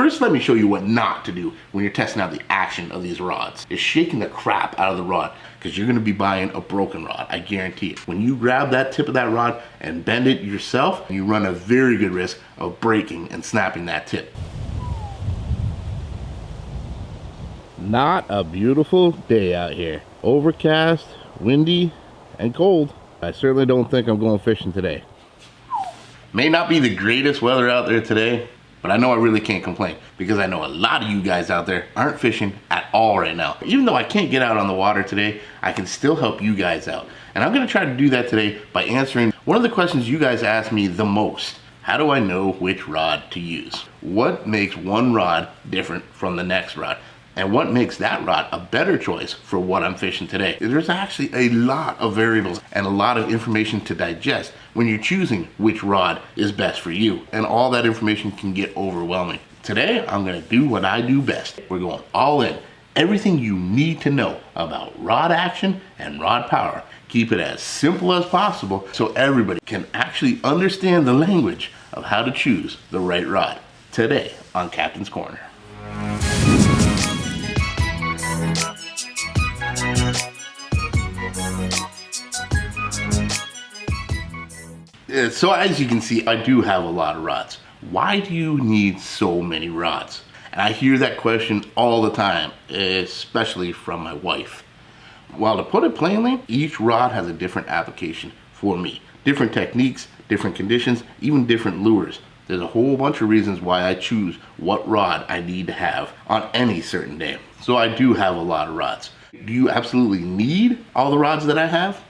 First, let me show you what not to do when you're testing out the action of these rods. Is shaking the crap out of the rod, because you're gonna be buying a broken rod, I guarantee it. When you grab that tip of that rod and bend it yourself, you run a very good risk of breaking and snapping that tip. Not a beautiful day out here. Overcast, windy, and cold. I certainly don't think I'm going fishing today. May not be the greatest weather out there today, but I know I really can't complain, because I know a lot of you guys out there aren't fishing at all right now. Even though I can't get out on the water today, I can still help you guys out. And I'm gonna try to do that today by answering one of the questions you guys ask me the most. How do I know which rod to use? What makes one rod different from the next rod? And what makes that rod a better choice for what I'm fishing today? There's actually a lot of variables and a lot of information to digest when you're choosing which rod is best for you. And all that information can get overwhelming. Today, I'm gonna do what I do best. We're going all in. Everything you need to know about rod action and rod power. Keep it as simple as possible so everybody can actually understand the language of how to choose the right rod. Today on Captain's Corner. So as you can see, I do have a lot of rods. Why do you need so many rods? And I hear that question all the time, especially from my wife. Well, to put it plainly, each rod has a different application for me. Different techniques, different conditions, even different lures. There's a whole bunch of reasons why I choose what rod I need to have on any certain day. So I do have a lot of rods. Do you absolutely need all the rods that I have?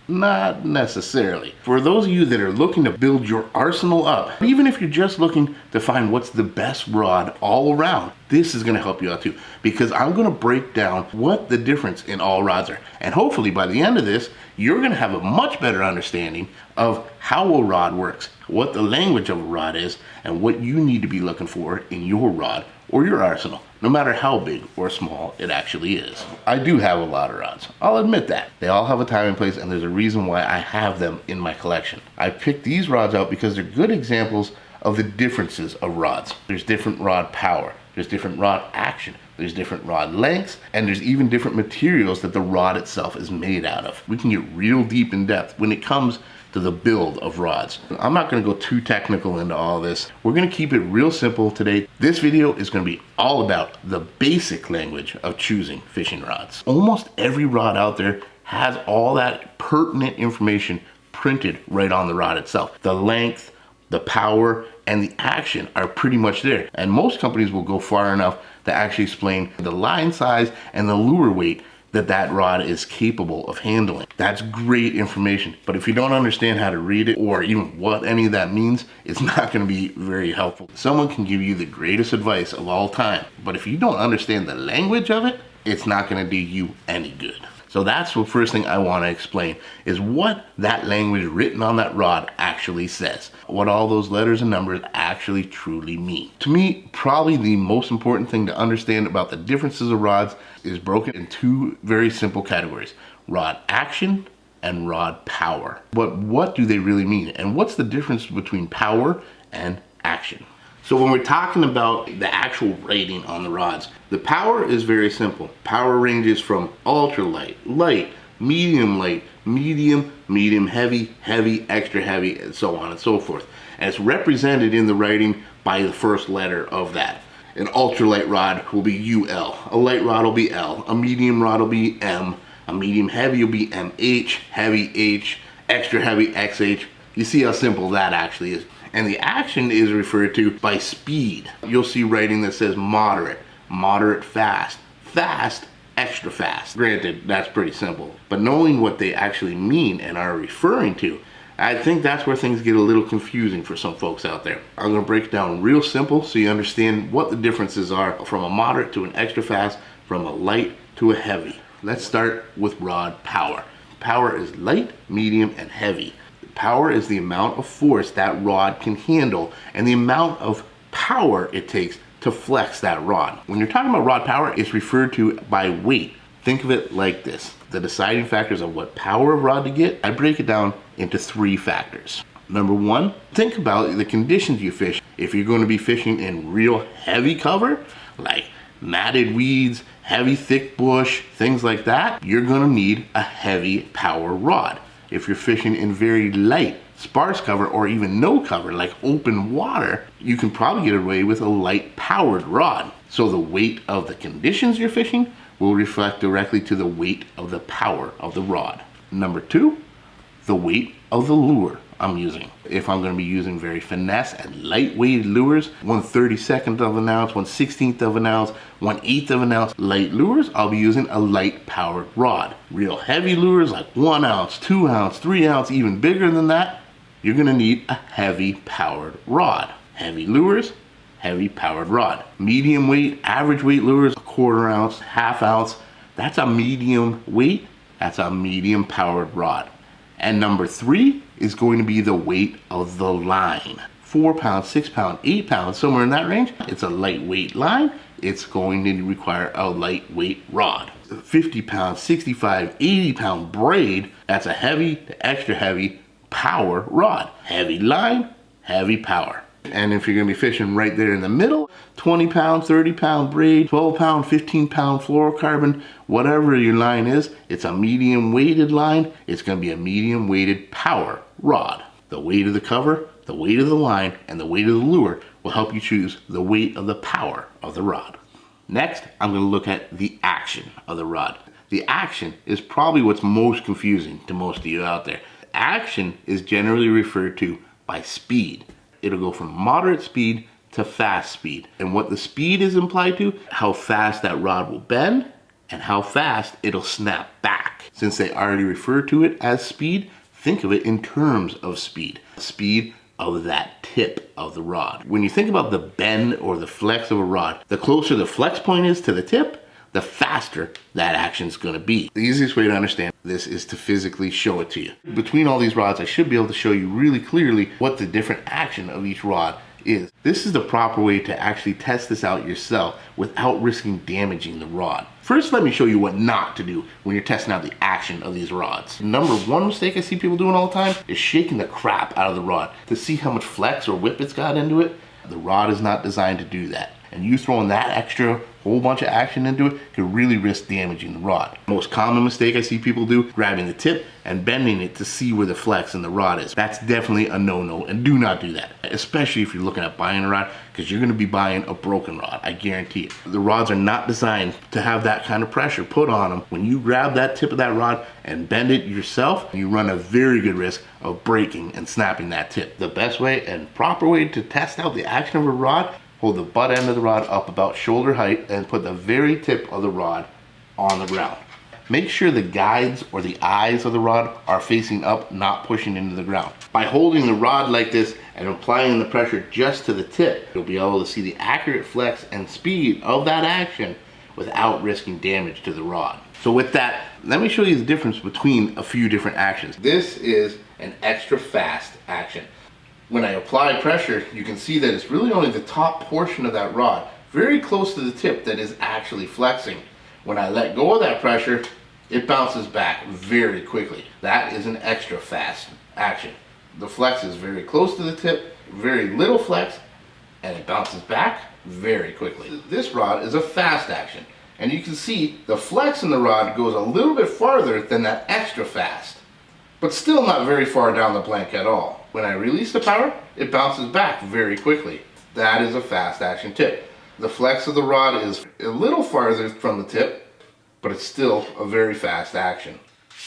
Not necessarily. For those of you that are looking to build your arsenal up, even if you're just looking to find what's the best rod all around, this is gonna help you out too, because I'm gonna break down what the difference in all rods are. And hopefully by the end of this, you're gonna have a much better understanding of how a rod works, what the language of a rod is, and what you need to be looking for in your rod or your arsenal, no matter how big or small it actually is. I do have a lot of rods, I'll admit that. They all have a time and place, and there's a reason why I have them in my collection. I picked these rods out because they're good examples of the differences of rods. There's different rod power, there's different rod action, there's different rod lengths, and there's even different materials that the rod itself is made out of. We can get real deep in depth when it comes to the build of rods. I'm not gonna go too technical into all this. We're gonna keep it real simple today. This video is gonna be all about the basic language of choosing fishing rods. Almost every rod out there has all that pertinent information printed right on the rod itself. The length, the power, and the action are pretty much there. And most companies will go far enough to actually explain the line size and the lure weight that rod is capable of handling. That's great information, but if you don't understand how to read it or even what any of that means, it's not gonna be very helpful. Someone can give you the greatest advice of all time, but if you don't understand the language of it, it's not gonna do you any good. So that's the first thing I wanna explain, is what that language written on that rod actually says. What all those letters and numbers actually truly mean. To me, probably the most important thing to understand about the differences of rods is broken in two very simple categories: rod action and rod power. But what do they really mean? And what's the difference between power and action? So when we're talking about the actual rating on the rods, the power is very simple. Power ranges from ultralight, light, medium, medium heavy, heavy, extra heavy, and so on and so forth. And it's represented in the writing by the first letter of that. An ultralight rod will be UL, a light rod will be L, a medium rod will be M, a medium heavy will be MH, heavy H, extra heavy XH. You see how simple that actually is. And the action is referred to by speed. You'll see writing that says moderate, moderate fast, fast, extra fast. Granted, that's pretty simple, but knowing what they actually mean and are referring to, I think that's where things get a little confusing for some folks out there. I'm gonna break it down real simple so you understand what the differences are from a moderate to an extra fast, from a light to a heavy. Let's start with rod power. Power is light, medium, and heavy. Power is the amount of force that rod can handle and the amount of power it takes to flex that rod. When you're talking about rod power, it's referred to by weight. Think of it like this. The deciding factors of what power of rod to get, I break it down into three factors. Number one, think about the conditions you fish. If you're going to be fishing in real heavy cover, like matted weeds, heavy thick bush, things like that, you're going to need a heavy power rod. If you're fishing in very light, sparse cover, or even no cover, like open water, you can probably get away with a light powered rod. So the weight of the conditions you're fishing will reflect directly to the weight of the power of the rod. Number 2, the weight of the lure I'm using. If I'm going to be using very finesse and lightweight lures, 1/32 of an ounce, 1/16 of an ounce, 1/8 of an ounce light lures, I'll be using a light powered rod. Real heavy lures like 1 ounce, 2 ounce, 3 ounce, even bigger than that, you're going to need a heavy powered rod. Heavy lures, heavy powered rod. Medium weight, average weight lures, 1/4 ounce, 1/2 ounce, that's a medium weight, that's a medium powered rod. And number 3 is going to be the weight of the line. 4 pounds, 6 pounds, 8 pounds, somewhere in that range. It's a lightweight line. It's going to require a lightweight rod. 50 pound, 65, 80 pound braid, that's a heavy to extra heavy power rod. Heavy line, heavy power. And if you're going to be fishing right there in the middle, 20 pound, 30 pound braid, 12 pound, 15 pound fluorocarbon, whatever your line is, it's a medium weighted line. It's going to be a medium weighted power rod. The weight of the cover, the weight of the line, and the weight of the lure will help you choose the weight of the power of the rod. Next, I'm going to look at the action of the rod. The action is probably what's most confusing to most of you out there. Action is generally referred to by speed. It'll go from moderate speed to fast speed. And what the speed is implied to, how fast that rod will bend and how fast it'll snap back. Since they already refer to it as speed, think of it in terms of speed. Speed of that tip of the rod. When you think about the bend or the flex of a rod, the closer the flex point is to the tip, the faster that action's gonna be. The easiest way to understand this is to physically show it to you. Between all these rods, I should be able to show you really clearly what the different action of each rod is. This is the proper way to actually test this out yourself without risking damaging the rod. First, let me show you what not to do when you're testing out the action of these rods. Number 1 mistake I see people doing all the time is shaking the crap out of the rod to see how much flex or whip it's got into it. The rod is not designed to do that. And you throwing that extra whole bunch of action into it could really risk damaging the rod. Most common mistake I see people do, grabbing the tip and bending it to see where the flex in the rod is. That's definitely a no-no, and do not do that. Especially if you're looking at buying a rod, because you're gonna be buying a broken rod, I guarantee it. The rods are not designed to have that kind of pressure put on them. When you grab that tip of that rod and bend it yourself, you run a very good risk of breaking and snapping that tip. The best way and proper way to test out the action of a rod, hold the butt end of the rod up about shoulder height and put the very tip of the rod on the ground. Make sure the guides or the eyes of the rod are facing up, not pushing into the ground. By holding the rod like this and applying the pressure just to the tip, you'll be able to see the accurate flex and speed of that action without risking damage to the rod. So with that, let me show you the difference between a few different actions. This is an extra fast action. When I apply pressure, you can see that it's really only the top portion of that rod, very close to the tip, that is actually flexing. When I let go of that pressure, it bounces back very quickly. That is an extra fast action. The flex is very close to the tip, very little flex, and it bounces back very quickly. This rod is a fast action, and you can see the flex in the rod goes a little bit farther than that extra fast, but still not very far down the blank at all. When I release the power, it bounces back very quickly. That is a fast action tip. The flex of the rod is a little farther from the tip, but it's still a very fast action.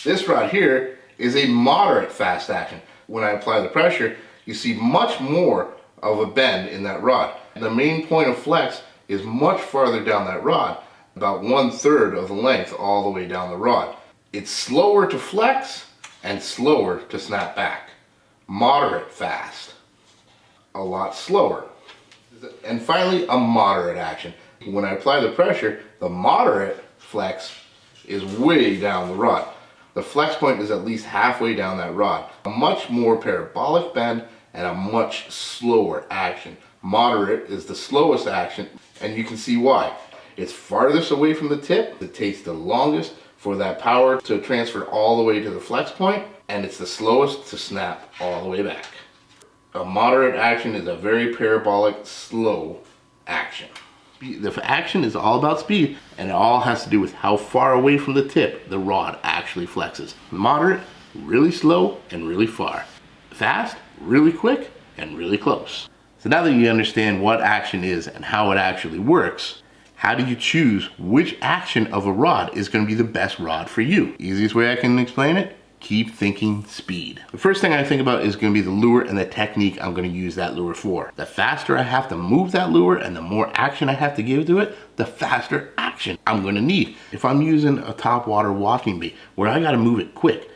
This rod here is a moderate fast action. When I apply the pressure, you see much more of a bend in that rod. The main point of flex is much farther down that rod, about 1/3 of the length all the way down the rod. It's slower to flex and slower to snap back. Moderate fast, a lot slower. And finally, a moderate action. When I apply the pressure, the moderate flex is way down the rod. The flex point is at least halfway down that rod. A much more parabolic bend and a much slower action. Moderate is the slowest action, and you can see why. It's farthest away from the tip. It takes the longest for that power to transfer all the way to the flex point, and it's the slowest to snap all the way back. A moderate action is a very parabolic, slow action. The action is all about speed, and it all has to do with how far away from the tip the rod actually flexes. Moderate, really slow and really far. Fast, really quick and really close. So now that you understand what action is and how it actually works, how do you choose which action of a rod is going to be the best rod for you? Easiest way I can explain it: keep thinking speed. The first thing I think about is going to be the lure and the technique I'm going to use that lure for. The faster I have to move that lure and the more action I have to give to it, the faster action I'm going to need. If I'm using a top water walking bait where I got to move it quick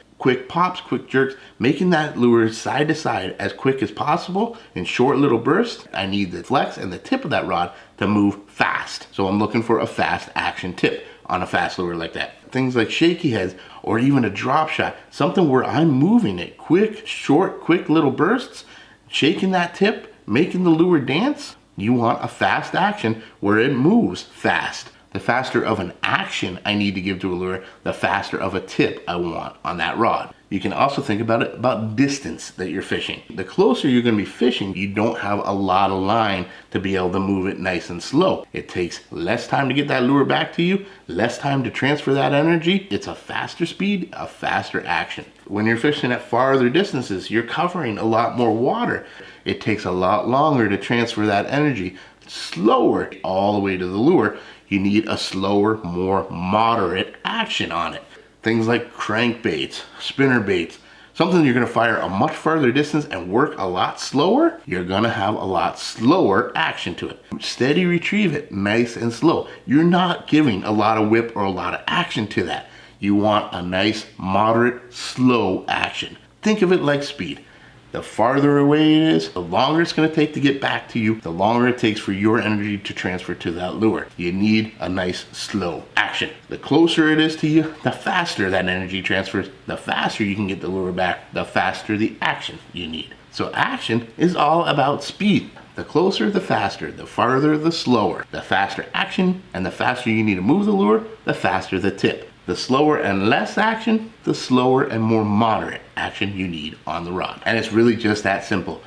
pops, quick jerks, making that lure side to side as quick as possible in short little bursts, I need the flex and the tip of that rod to move fast. So I'm looking for a fast action tip on a fast lure like that. Things like shaky heads or even a drop shot, something where I'm moving it quick, short, quick little bursts, shaking that tip, making the lure dance. You want a fast action where it moves fast. The faster of an action I need to give to a lure, the faster of a tip I want on that rod. You can also think about it about distance that you're fishing. The closer you're going to be fishing, you don't have a lot of line to be able to move it nice and slow. It takes less time to get that lure back to you, less time to transfer that energy. It's a faster speed, a faster action. When you're fishing at farther distances, you're covering a lot more water. It takes a lot longer to transfer that energy. Slower all the way to the lure. You need a slower, more moderate action on it. Things like crankbaits, spinner baits, something you're gonna fire a much farther distance and work a lot slower, you're gonna have a lot slower action to it. Steady retrieve it, nice and slow. You're not giving a lot of whip or a lot of action to that. You want a nice, moderate, slow action. Think of it like speed. The farther away it is, the longer it's going to take to get back to you, the longer it takes for your energy to transfer to that lure. You need a nice, slow action. The closer it is to you, the faster that energy transfers, the faster you can get the lure back, the faster the action you need. So action is all about speed. The closer, the faster, the farther, the slower. The faster action and the faster you need to move the lure, the faster the tip. The slower and less action, the slower and more moderate action you need on the rod. And it's really just that simple.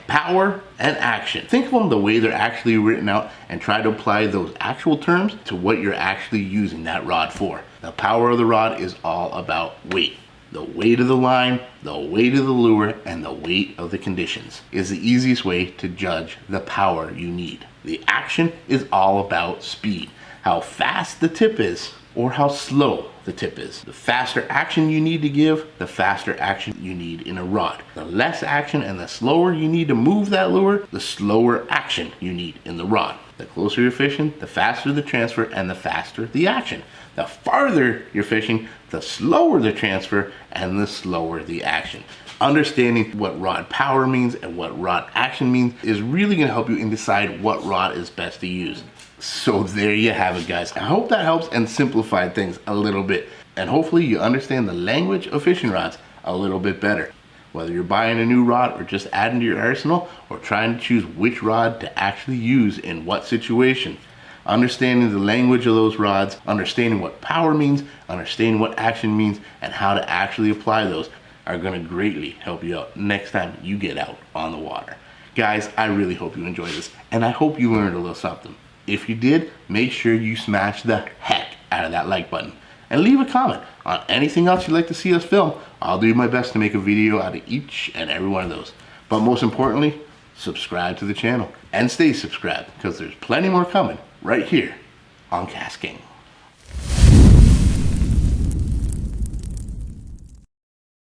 Power and action. Think of them the way they're actually written out and try to apply those actual terms to what you're actually using that rod for. The power of the rod is all about weight. The weight of the line, the weight of the lure, and the weight of the conditions is the easiest way to judge the power you need. The action is all about speed. How fast the tip is, or how slow the tip is. The faster action you need to give, the faster action you need in a rod. The less action and the slower you need to move that lure, the slower action you need in the rod. The closer you're fishing, the faster the transfer and the faster the action. The farther you're fishing, the slower the transfer and the slower the action. Understanding what rod power means and what rod action means is really going to help you decide what rod is best to use. So there you have it, guys. I hope that helps and simplified things a little bit. And hopefully you understand the language of fishing rods a little bit better. Whether you're buying a new rod or just adding to your arsenal or trying to choose which rod to actually use in what situation. Understanding the language of those rods, understanding what power means, understanding what action means, and how to actually apply those are going to greatly help you out next time you get out on the water. Guys, I really hope you enjoyed this, and I hope you learned a little something. If you did, make sure you smash the heck out of that like button and leave a comment on anything else you'd like to see us film. I'll do my best to make a video out of each and every one of those. But most importantly, subscribe to the channel and stay subscribed because there's plenty more coming right here on KastKing.